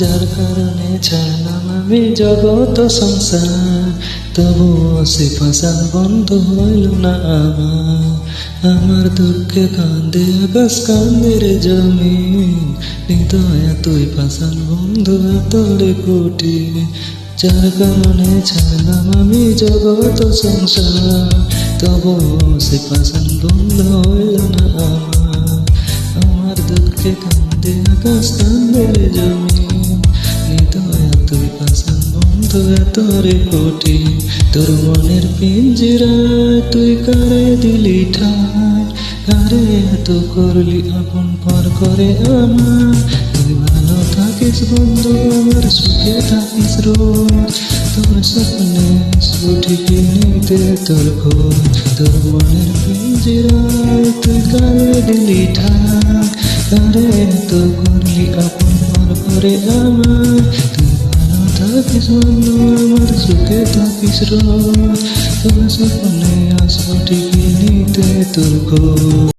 যার কারণে ছাড়লাম আমি জগৎ সংসার, তবু সে পাশান বন্ধ হইল না আমার দুঃখে কান্দে আকাশ কান্দে রে জমিন, হৃদয় তুই পাশান বন্ধু তোরে কঠিন। যার কারণে ছাড়লাম আমি জগৎ সংসার, তবু সে পাশান বন্ধ হইল না আমার দুঃখে কান্দে আকাশ কান্দে রে জমিন, হৃদয় তুই পাশান বন্ধু তোরে কঠিন। তোর মনের পিঞ্জিরায় তুই কারে দিলি ঠাই, কারে এত করলি আপন পর করে আমার। তুই ভালো থাকিস বন্ধু আমার সুখে থাকিস রোজ, তোর স্বপ্নে ছুটি নিতে তোর খোঁজ। তোর মনের পিঞ্জিরায় তুই কারে দিলি ঠাই, কারে এত করলি আপন পর করে আমার। তুই ভালো থাকিস বন্ধু আমার সুখে থাকিস রোজ, তোর স্বপ্নে ছুটি নিতে তোর খোঁজ।